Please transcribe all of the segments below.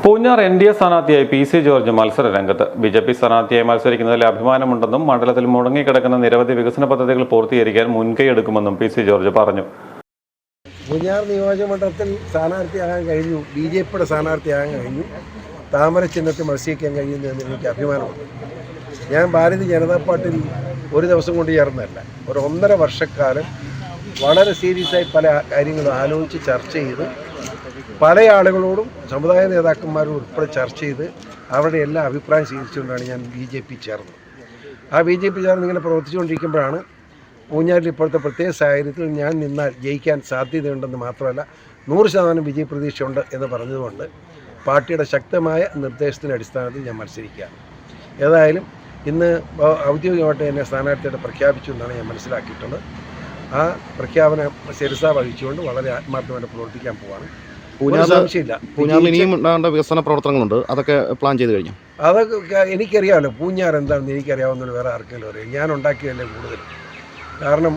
Poonjar NDA സ്ഥാനാർത്ഥിയായി PC George മത്സര രംഗത്ത്. BJP സ്ഥാനാർത്ഥിയായി മത്സരിക്കുന്നതിൽ അഭിമാനമുണ്ടെന്നും മണ്ഡലത്തിൽ മുടങ്ങിക്കിടക്കുന്ന നിരവധി വികസന പദ്ധതികൾ പൂർത്തീകരിക്കാൻ മുൻകൈയെടുക്കുമെന്നും PC ജോർജ് പറഞ്ഞു. പൂഞ്ഞാർ നിയോജകമണ്ഡലത്തിൽ സ്ഥാനാർത്ഥിയാകാൻ കഴിഞ്ഞു, BJPയുടെ സ്ഥാനാർത്ഥിയാകാൻ കഴിഞ്ഞു, താമര ചിഹ്നത്തിൽ മത്സരിക്കാൻ കഴിയുന്നു എന്ന് എനിക്ക് അഭിമാനമുണ്ട്. ഞാൻ ഭാരതീയ ജനതാ പാർട്ടിയിൽ ഒരു ദിവസം കൊണ്ട് ചേർന്നല്ല, ഒരു 1.5 വർഷക്കാലം വളരെ സീരിയസായി പല കാര്യങ്ങളും ആലോചിച്ച് ചർച്ച ചെയ്ത് പല ആളുകളോടും സമുദായ നേതാക്കന്മാരോടും ഉൾപ്പെടെ ചർച്ച ചെയ്ത് അവരുടെ എല്ലാ അഭിപ്രായം സ്വീകരിച്ചുകൊണ്ടാണ് ഞാൻ BJP ചേർന്നത്. ആ BJP ചേർന്ന് ഇങ്ങനെ പ്രവർത്തിച്ചുകൊണ്ടിരിക്കുമ്പോഴാണ് പൂഞ്ഞാറിൽ ഇപ്പോഴത്തെ പ്രത്യേക സാഹചര്യത്തിൽ ഞാൻ നിന്നാൽ ജയിക്കാൻ സാധ്യതയുണ്ടെന്ന് മാത്രമല്ല 100% വിജയ പ്രതീക്ഷയുണ്ട് എന്ന് പറഞ്ഞതുകൊണ്ട് പാർട്ടിയുടെ ശക്തമായ നിർദ്ദേശത്തിൻ്റെ അടിസ്ഥാനത്തിൽ ഞാൻ മത്സരിക്കുകയാണ്. ഏതായാലും ഇന്ന് ഔദ്യോഗികമായിട്ട് എന്നെ സ്ഥാനാർത്ഥിയുടെ പ്രഖ്യാപിച്ചുകൊണ്ടാണ് ഞാൻ മനസ്സിലാക്കിയിട്ടുള്ളത്. ആ പ്രഖ്യാപനം ശിരസാ വഹിച്ചുകൊണ്ട് വളരെ ആത്മാർത്ഥമായിട്ട് പ്രവർത്തിക്കാൻ പോവാണ്. പൂഞ്ഞാറിൽ ഇനിയും വികസന പ്രവർത്തനങ്ങളുണ്ട്, അതൊക്കെ പ്ലാൻ ചെയ്ത് കഴിഞ്ഞു. അതൊക്കെ എനിക്കറിയാമല്ലോ, പൂഞ്ഞാർ എന്താണെന്ന് എനിക്കറിയാവുന്ന വേറെ ആർക്കെങ്കിലും അറിയാം. ഞാൻ ഉണ്ടാക്കിയതല്ലേ കൂടുതൽ. കാരണം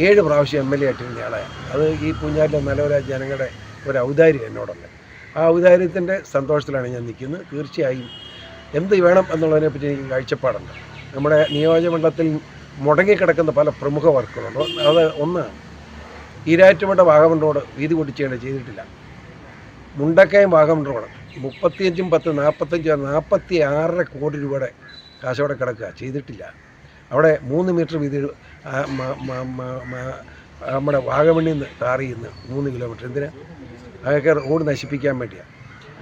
7 പ്രാവശ്യം MLA ആയിട്ടിരുന്ന ആളാണ്. അത് ഈ പൂഞ്ഞാറിലെ നല്ലവരായ ജനങ്ങളുടെ ഒരു ഔദാര്യം എന്നോടുണ്ട്. ആ ഔദാര്യത്തിൻ്റെ സന്തോഷത്തിലാണ് ഞാൻ നിൽക്കുന്നത്. തീർച്ചയായും എന്ത് വേണം എന്നുള്ളതിനെപ്പറ്റി എനിക്ക് കാഴ്ചപ്പാടുണ്ട്. നമ്മുടെ നിയോജകമണ്ഡലത്തിൽ മുടങ്ങിക്കിടക്കുന്ന പല പ്രമുഖ വർക്കുകളുണ്ട്. അത് ഒന്ന്, ഈരാറ്റുപേട്ട വാഗമൺ റോഡ് വീതി കൂട്ടിച്ചേണ്ട ചെയ്തിട്ടില്ല. മുണ്ടക്കയം വാഗമൺ റോഡ് 35 10 45 46 കോടി രൂപയുടെ കാശോടെ കിടക്കുക, ചെയ്തിട്ടില്ല. അവിടെ 3 മീറ്റർ വീതി നമ്മുടെ വാഗമണ്ണിൽ നിന്ന് താറിയിൽ നിന്ന് 3 കിലോമീറ്റർ എന്തിനാ? അതൊക്കെ റോഡ് നശിപ്പിക്കാൻ വേണ്ടിയാണ്.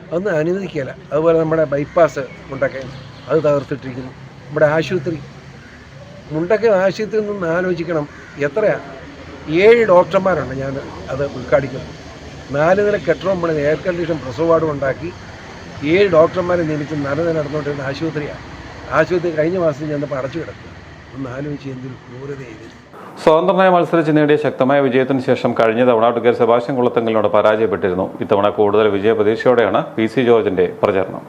അതൊന്നും അനുവദിക്കുകയില്ല. അതുപോലെ നമ്മുടെ ബൈപ്പാസ് മുണ്ടക്കയം അത് തകർത്തിട്ടിരിക്കുന്നു. നമ്മുടെ ആശുപത്രി മുണ്ടക്കയം ആശുപത്രിയിൽ നിന്ന് ആലോചിക്കണം, എത്രയാണ്? 7 ഡോക്ടർമാരുണ്ട്. ഞാൻ അത് ഉദ്ഘാടിക്കുന്നു. 4 നില കെട്ടിടം പണി, എയർ കണ്ടീഷൻ പ്രസവ വാർഡും ഉണ്ടാക്കി 7 ഡോക്ടർമാരെ നിയമിച്ച് നടന്ന് നടന്നുകൊണ്ടിരുന്ന ആശുപത്രിയാണ്. ആശുപത്രി കഴിഞ്ഞ മാസം ചെന്നപ്പോൾ അടച്ചു കിടക്കുക. ഒന്ന് ആലോചിച്ച് എന്തൊരു ക്രൂരതയില്ല. സ്വതന്ത്രനായി മത്സരിച്ച് നേടിയ ശക്തമായ വിജയത്തിന് ശേഷം കഴിഞ്ഞ തവണ അഡ്വക്കേറ്റ് സെബാസ്റ്റ്യൻ കുളത്തങ്കലിനോട് പരാജയപ്പെട്ടിരുന്നു. ഇത്തവണ കൂടുതൽ വിജയ പ്രതീക്ഷയോടെയാണ് PC ജോർജിന്റെ പ്രചരണം.